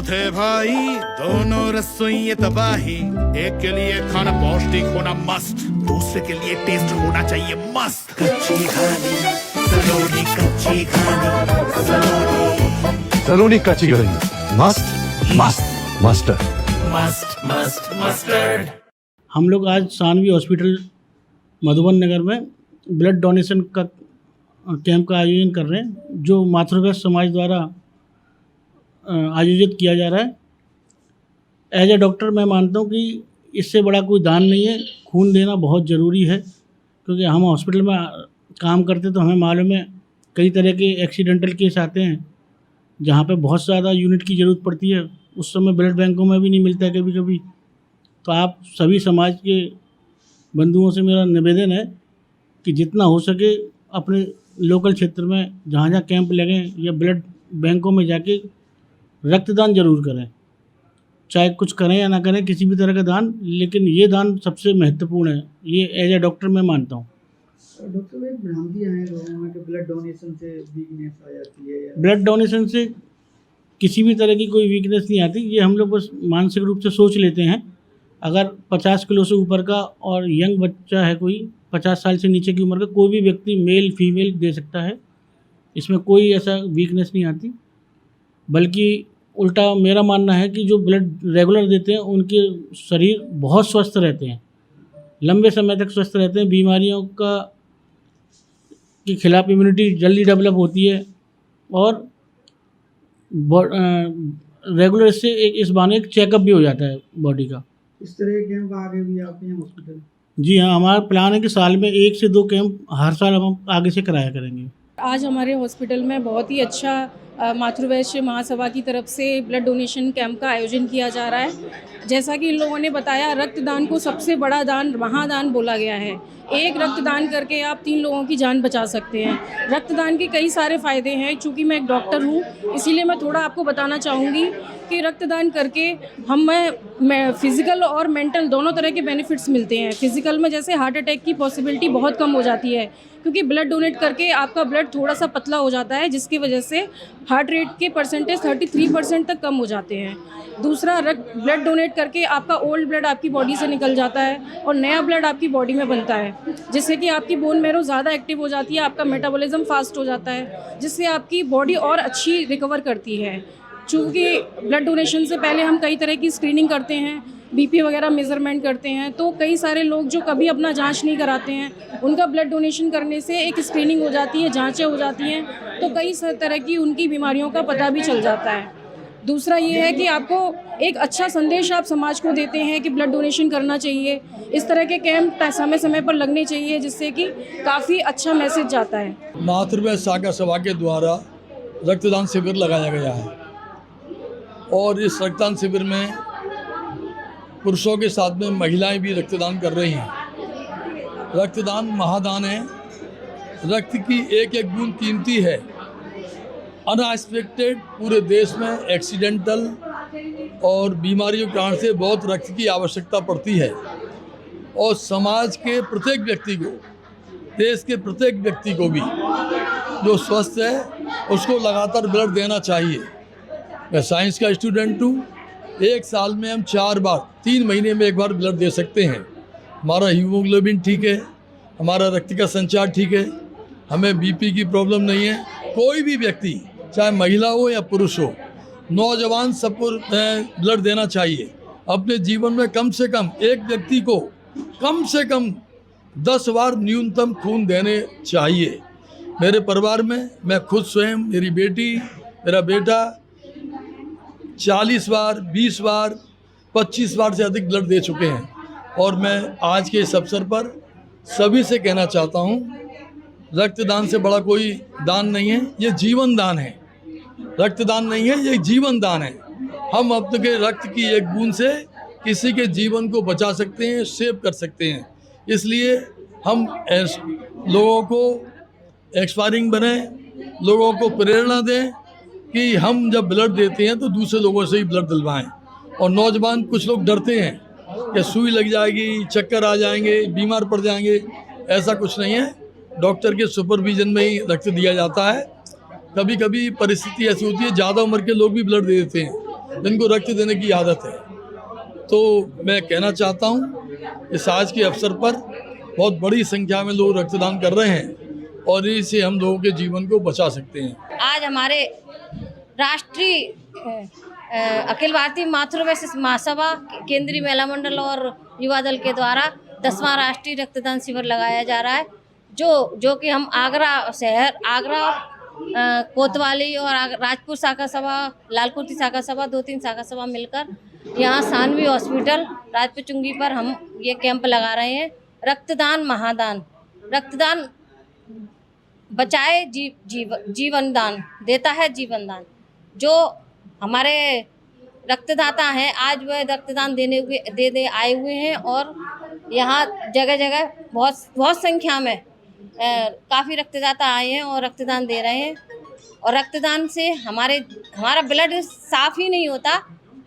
थे भाई दोनों रसोई तबाही, एक के लिए खाना पौष्टिक होना मस्त, दूसरे के लिए टेस्ट होना चाहिए मस्त। कच्ची खानी सलोनी, कच्ची खानी सलोनी, सलोनी कच्ची खानी मस्त मस्त मस्टर्ड, मस्त मस्त मस्टर्ड। हम लोग आज सानवी हॉस्पिटल मधुबन नगर में ब्लड डोनेशन का कैंप का आयोजन कर रहे हैं, जो मातृवैश्य समाज द्वारा आयोजित किया जा रहा है। एज ए डॉक्टर मैं मानता हूँ कि इससे बड़ा कोई दान नहीं है। खून देना बहुत ज़रूरी है, क्योंकि हम हॉस्पिटल में काम करते तो हमें मालूम है कई तरह के एक्सीडेंटल केस आते हैं जहाँ पे बहुत ज़्यादा यूनिट की ज़रूरत पड़ती है। उस समय ब्लड बैंकों में भी नहीं मिलता है कभी कभी। तो आप सभी समाज के बंधुओं से मेरा निवेदन है कि जितना हो सके अपने लोकल क्षेत्र में जहाँ जहाँ कैंप लगें या ब्लड बैंकों में जाके रक्तदान जरूर करें। चाहे कुछ करें या ना करें, किसी भी तरह का दान, लेकिन ये दान सबसे महत्वपूर्ण है। ये एज ए डॉक्टर मैं मानता हूँ। डॉक्टर एक भ्रांतियाँ हैं लोगों में कि ब्लड डोनेशन से वीकनेस आ जाती है। ब्लड डोनेशन से किसी भी तरह की कोई वीकनेस नहीं आती। ये हम लोग बस मानसिक रूप से सोच लेते हैं। अगर 50 किलो से ऊपर का और यंग बच्चा है, कोई 50 साल से नीचे की उम्र का कोई भी व्यक्ति, मेल फीमेल दे सकता है। इसमें कोई ऐसा वीकनेस नहीं आती, बल्कि उल्टा मेरा मानना है कि जो ब्लड रेगुलर देते हैं उनके शरीर बहुत स्वस्थ रहते हैं, लंबे समय तक स्वस्थ रहते हैं। बीमारियों के खिलाफ इम्यूनिटी जल्दी डेवलप होती है और रेगुलर इससे इस बहाने एक चेकअप भी हो जाता है बॉडी का। इस तरह के कैंप आगे भी आते हैं हॉस्पिटल? जी हाँ, हमारा प्लान है कि साल में 1 से 2 कैंप हर साल हम आगे से कराया करेंगे। आज हमारे हॉस्पिटल में बहुत ही अच्छा मातृवैश्य महासभा की तरफ से ब्लड डोनेशन कैंप का आयोजन किया जा रहा है। जैसा कि इन लोगों ने बताया, रक्तदान को सबसे बड़ा दान, महादान बोला गया है। एक रक्तदान करके आप 3 लोगों की जान बचा सकते हैं। रक्तदान के कई सारे फ़ायदे हैं। चूँकि मैं एक डॉक्टर हूँ, इसीलिए मैं थोड़ा आपको बताना चाहूँगी कि रक्तदान करके हमें फिज़िकल और मेंटल दोनों तरह के बेनिफिट्स मिलते हैं। फिज़िकल में जैसे हार्ट अटैक की पॉसिबिलिटी बहुत कम हो जाती है, क्योंकि ब्लड डोनेट करके आपका ब्लड थोड़ा सा पतला हो जाता है, जिसकी वजह से हार्ट रेट के परसेंटेज 33% तक कम हो जाते हैं। दूसरा, ब्लड डोनेट करके आपका ओल्ड ब्लड आपकी बॉडी से निकल जाता है और नया ब्लड आपकी बॉडी में बनता है, जिससे कि आपकी बोन मैरो ज़्यादा एक्टिव हो जाती है, आपका मेटाबॉलिज्म फास्ट हो जाता है, जिससे आपकी बॉडी और अच्छी रिकवर करती है। चूँकि ब्लड डोनेशन से पहले हम कई तरह की स्क्रीनिंग करते हैं, बीपी वगैरह मेज़रमेंट करते हैं, तो कई सारे लोग जो कभी अपना जांच नहीं कराते हैं, उनका ब्लड डोनेशन करने से एक स्क्रीनिंग हो जाती है, जांचें हो जाती हैं, तो कई तरह की उनकी बीमारियों का पता भी चल जाता है। दूसरा ये है कि आपको एक अच्छा संदेश आप समाज को देते हैं कि ब्लड डोनेशन करना चाहिए। इस तरह के कैंप समय समय पर लगने चाहिए, जिससे कि काफ़ी अच्छा मैसेज जाता है। मातृवैश्य शाखा सभा के द्वारा रक्तदान शिविर लगाया गया है और इस रक्तदान शिविर में पुरुषों के साथ में महिलाएं भी रक्तदान कर रही हैं। रक्तदान महादान है। रक्त की एक एक बूंद कीमती है। अनएक्सपेक्टेड पूरे देश में एक्सीडेंटल और बीमारियों के कारण से बहुत रक्त की आवश्यकता पड़ती है और समाज के प्रत्येक व्यक्ति को, देश के प्रत्येक व्यक्ति को भी जो स्वस्थ है उसको लगातार ब्लड देना चाहिए। मैं साइंस का स्टूडेंट हूँ। एक साल में हम 4 बार, 3 महीने में 1 बार ब्लड दे सकते हैं। हमारा हीमोग्लोबिन ठीक है, हमारा रक्त का संचार ठीक है, हमें बीपी की प्रॉब्लम नहीं है। कोई भी व्यक्ति, चाहे महिला हो या पुरुष हो, नौजवान, सबको ब्लड देना चाहिए। अपने जीवन में कम से कम एक व्यक्ति को कम से कम 10 बार न्यूनतम खून देने चाहिए। मेरे परिवार में मैं खुद स्वयं, मेरी बेटी, मेरा बेटा 40 बार, 20 बार, 25 बार से अधिक ब्लड दे चुके हैं। और मैं आज के इस अवसर पर सभी से कहना चाहता हूँ, रक्तदान से बड़ा कोई दान नहीं है। ये जीवन दान है। रक्तदान नहीं है, ये जीवन दान है। हम अपने रक्त की एक बूंद से किसी के जीवन को बचा सकते हैं, सेव कर सकते हैं। इसलिए हम लोगों को एक्सपायरिंग बनाएं, लोगों को प्रेरणा दें कि हम जब ब्लड देते हैं तो दूसरे लोगों से ही ब्लड दिलवाएं। और नौजवान, कुछ लोग डरते हैं कि सुई लग जाएगी, चक्कर आ जाएंगे, बीमार पड़ जाएंगे। ऐसा कुछ नहीं है। डॉक्टर के सुपरविजन में ही रक्त दिया जाता है। कभी कभी परिस्थिति ऐसी होती है, ज़्यादा उम्र के लोग भी ब्लड दे देते हैं, जिनको रक्त देने की आदत है। तो मैं कहना चाहता हूँ इस आज के अवसर पर बहुत बड़ी संख्या में लोग रक्तदान कर रहे हैं और इससे हम लोगों के जीवन को बचा सकते हैं। आज हमारे राष्ट्रीय अखिल भारतीय मातृवैश्य महासभा, केंद्रीय महिला मंडल और युवा दल के द्वारा 10वां राष्ट्रीय रक्तदान शिविर लगाया जा रहा है, जो कि हम आगरा शहर, आगरा, कोतवाली और राजपुर शाखा सभा, लालकुटी शाखा सभा, 2-3 शाखा सभा मिलकर यहाँ सानवी हॉस्पिटल राजपुर चुंगी पर हम ये कैंप लगा रहे हैं। रक्तदान महादान, रक्तदान बचाए जीवन दान देता है जीवन दान। जो हमारे रक्तदाता हैं आज वह रक्तदान दे आए हुए हैं और यहाँ जगह जगह बहुत संख्या में काफ़ी रक्तदाता आए हैं और रक्तदान दे रहे हैं। और रक्तदान से हमारा ब्लड साफ़ ही नहीं होता,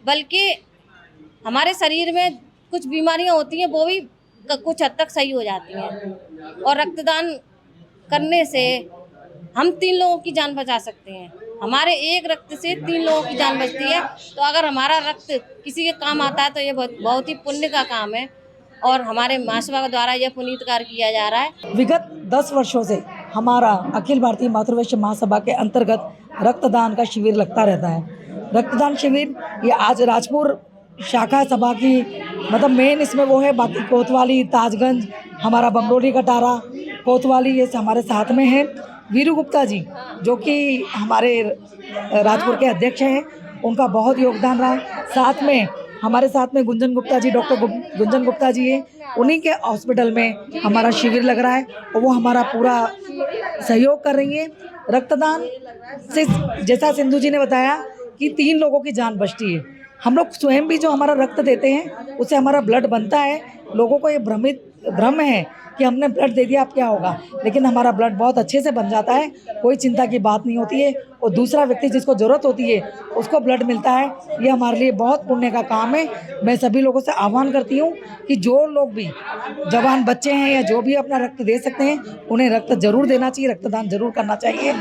बल्कि हमारे शरीर में कुछ बीमारियां होती हैं वो भी कुछ हद तक सही हो जाती हैं। और रक्तदान करने से हम 3 लोगों की जान बचा सकते हैं। हमारे एक रक्त से 3 लोगों की जान बचती है। तो अगर हमारा रक्त किसी के काम आता है तो ये बहुत ही पुण्य का काम है और हमारे महासभा द्वारा यह पुनीत कार्य किया जा रहा है। विगत 10 वर्षों से हमारा अखिल भारतीय मातृवैश्य महासभा के अंतर्गत रक्तदान का शिविर लगता रहता है। रक्तदान शिविर ये आज राजपुर शाखा सभा की मतलब मेन इसमें वो है, बाकी कोतवाली, ताजगंज, हमारा बमरोली कटारा, कोतवाली ये हमारे साथ में है। वीरू गुप्ता जी जो कि हमारे राजपुर के अध्यक्ष हैं, उनका बहुत योगदान रहा। साथ में हमारे साथ में गुंजन गुप्ता जी, डॉक्टर गुंजन गुप्ता जी हैं, उन्हीं के हॉस्पिटल में हमारा शिविर लग रहा है और वो हमारा पूरा सहयोग कर रही हैं। रक्तदान से जैसा सिंधु जी ने बताया कि 3 लोगों की जान बचती है। हम लोग स्वयं भी जो हमारा रक्त देते हैं उससे हमारा ब्लड बनता है। लोगों को ये भ्रम है कि हमने ब्लड दे दिया अब क्या होगा, लेकिन हमारा ब्लड बहुत अच्छे से बन जाता है, कोई चिंता की बात नहीं होती है। और दूसरा व्यक्ति जिसको ज़रूरत होती है उसको ब्लड मिलता है। ये हमारे लिए बहुत पुण्य का काम है। मैं सभी लोगों से आह्वान करती हूँ कि जो लोग भी जवान बच्चे हैं या जो भी अपना रक्त दे सकते हैं उन्हें रक्त जरूर देना चाहिए, रक्तदान जरूर करना चाहिए।